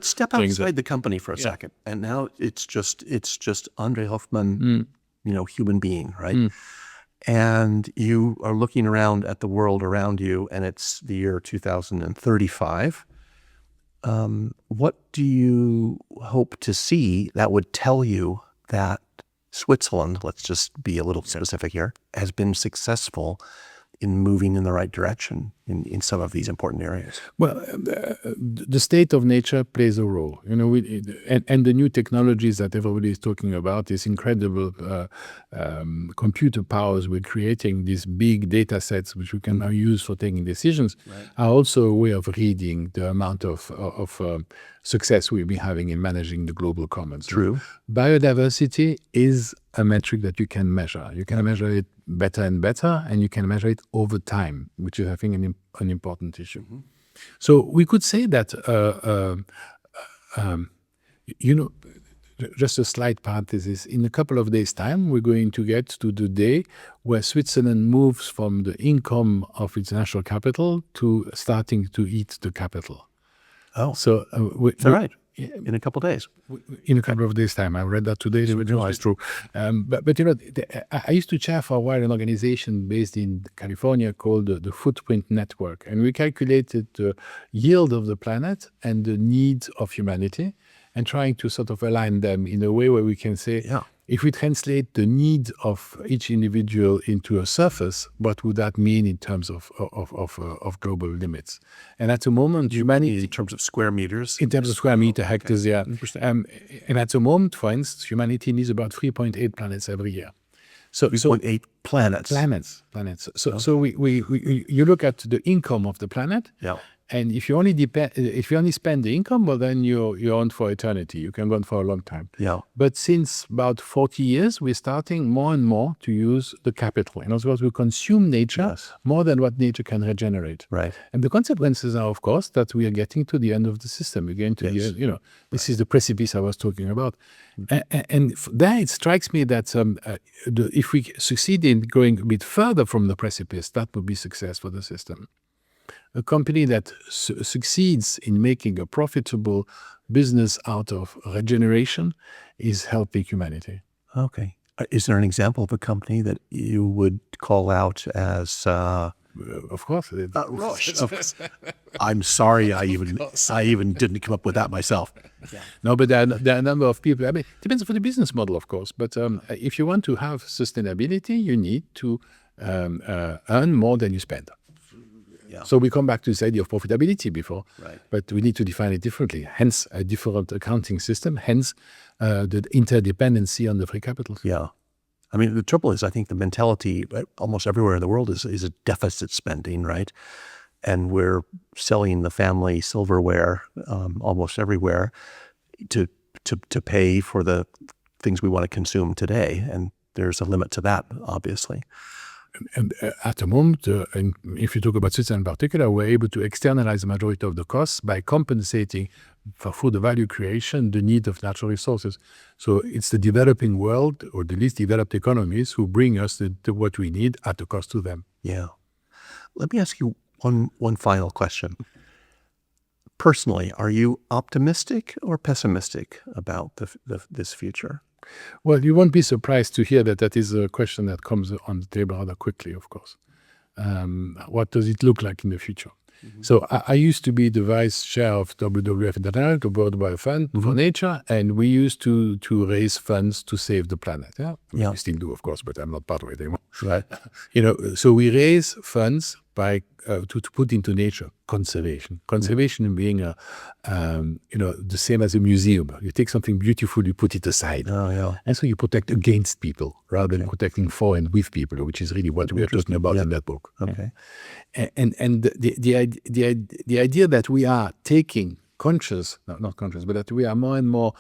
Step outside the company for a second, and now it's just André Hoffmann, human being, right? And you are looking around at the world around you, and it's the year 2035. What do you hope to see that would tell you that Switzerland, let's just be a little specific here, has been successful in moving in the right direction in some of these important areas? Well, the state of nature plays a role, and the new technologies that everybody is talking about, these incredible computer powers we're creating, these big data sets which we can now use for taking decisions, are also a way of reading the amount of success we'll be having in managing the global commons. True. Biodiversity is a metric that you can measure. You can measure it better and better, and you can measure it over time, which is, I think, an important issue. So we could say that, just a slight parenthesis, in a couple of days' time, we're going to get to the day where Switzerland moves from the income of its national capital to starting to eat the capital. Oh, so all right. In a couple of days. In a couple of days' time. I read that today. It's true. But I used to chair for a while an organization based in California called the Footprint Network. And we calculated the yield of the planet and the needs of humanity, and trying to sort of align them in a way where we can say, if we translate the need of each individual into a surface, what would that mean in terms of global limits? And at the moment, humanity... In terms of square meters? In terms of square meter, hectares, and at the moment, for instance, humanity needs about 3.8 planets every year. So 3.8 planets? Planets. So you look at the income of the planet, and if you only spend the income, well, then you're on for eternity. You can go on for a long time. But since about 40 years, we're starting more and more to use the capital. In other words, we consume nature more than what nature can regenerate. Right. And the consequences are, of course, that we are getting to the end of the system. We're getting to the end, this is the precipice I was talking about. And there it strikes me that if we succeed in going a bit further from the precipice, that would be success for the system. A company that succeeds in making a profitable business out of regeneration is helping humanity. Okay. Is there an example of a company that you would call out as... Of course. Roche. I'm sorry, I even didn't come up with that myself. No, but there are a number of people. I mean, it depends on the business model, of course. But if you want to have sustainability, you need to earn more than you spend. So we come back to this idea of profitability before, but we need to define it differently. Hence, a different accounting system. Hence, the interdependency on the free capitals. Yeah. I mean, the trouble is, I think the mentality almost everywhere in the world is a deficit spending, right? And we're selling the family silverware almost everywhere to pay for the things we want to consume today. And there's a limit to that, obviously. And at the moment, and if you talk about Switzerland in particular, we're able to externalize the majority of the costs by compensating for the value creation, the need of natural resources. So it's the developing world or the least developed economies who bring us what we need at the cost to them. Yeah. Let me ask you one final question. Personally, are you optimistic or pessimistic about this future? Well, you won't be surprised to hear that is a question that comes on the table rather quickly, of course. What does it look like in the future? So I used to be the vice chair of WWF International, the World Wide Fund for Nature, and we used to raise funds to save the planet. We still do, of course, but I'm not part of it anymore. Right. So we raise funds by to put into nature conservation. Conservation being the same as a museum. You take something beautiful, you put it aside, and so you protect against people rather than protecting for and with people, which is really what we are talking about in that book. Okay, and the idea that we are taking not conscious, but that we are more and more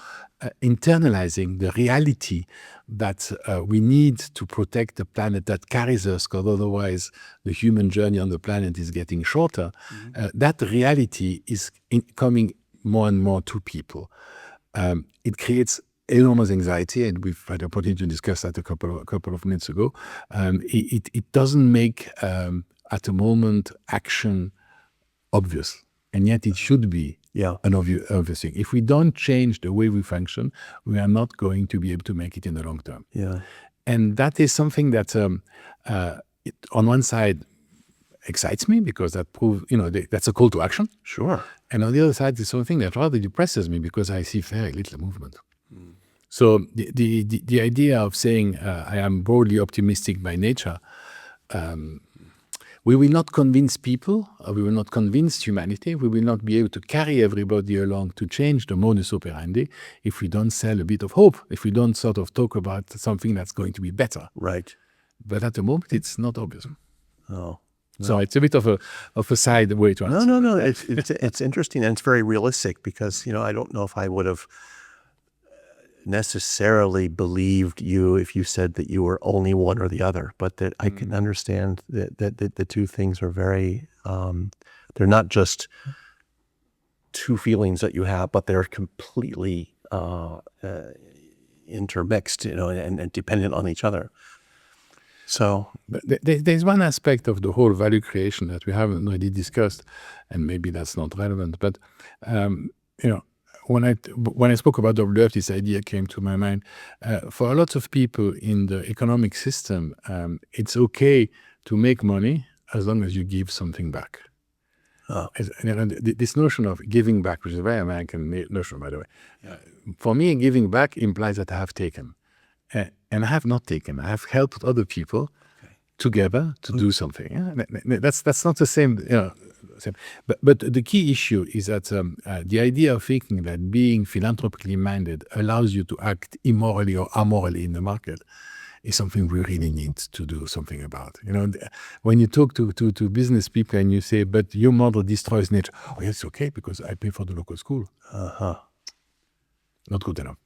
internalizing the reality that we need to protect the planet that carries us, because otherwise the human journey on the planet is getting shorter. That reality is coming more and more to people. It creates enormous anxiety, and we've had the opportunity to discuss that a couple of minutes ago. It doesn't make, at the moment, action obvious, and yet it should be. an obvious thing. If we don't change the way we function, we are not going to be able to make it in the long term. Yeah. And that is something that, on one side, excites me because that proves, that's a call to action. Sure. And on the other side, it's something that rather depresses me because I see very little movement. So the idea of saying I am broadly optimistic by nature, we will not convince people, or we will not convince humanity, we will not be able to carry everybody along to change the modus operandi if we don't sell a bit of hope, if we don't sort of talk about something that's going to be better. Right. But at the moment, it's not obvious. Oh. So it's a bit of a side way to answer. No. It's interesting, and it's very realistic because, I don't know if I would have necessarily believed you if you said that you were only one or the other, but that I can understand that the two things are very, they're not just two feelings that you have, but they're completely intermixed, and dependent on each other. So, but there's one aspect of the whole value creation that we haven't really discussed, and maybe that's not relevant. But when I spoke about WWF, this idea came to my mind. For a lot of people in the economic system, it's okay to make money as long as you give something back. Oh. This notion of giving back, which is a very American notion, by the way. For me, giving back implies that I have taken. And I have not taken. I have helped other people together to do something. That's not the same. Same. But the key issue is that the idea of thinking that being philanthropically minded allows you to act immorally or amorally in the market is something we really need to do something about. When you talk to business people and you say, "But your model destroys nature," oh, it's okay because I pay for the local school. Not good enough.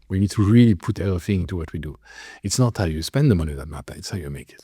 We need to really put everything into what we do. It's not how you spend the money that matters, it's how you make it.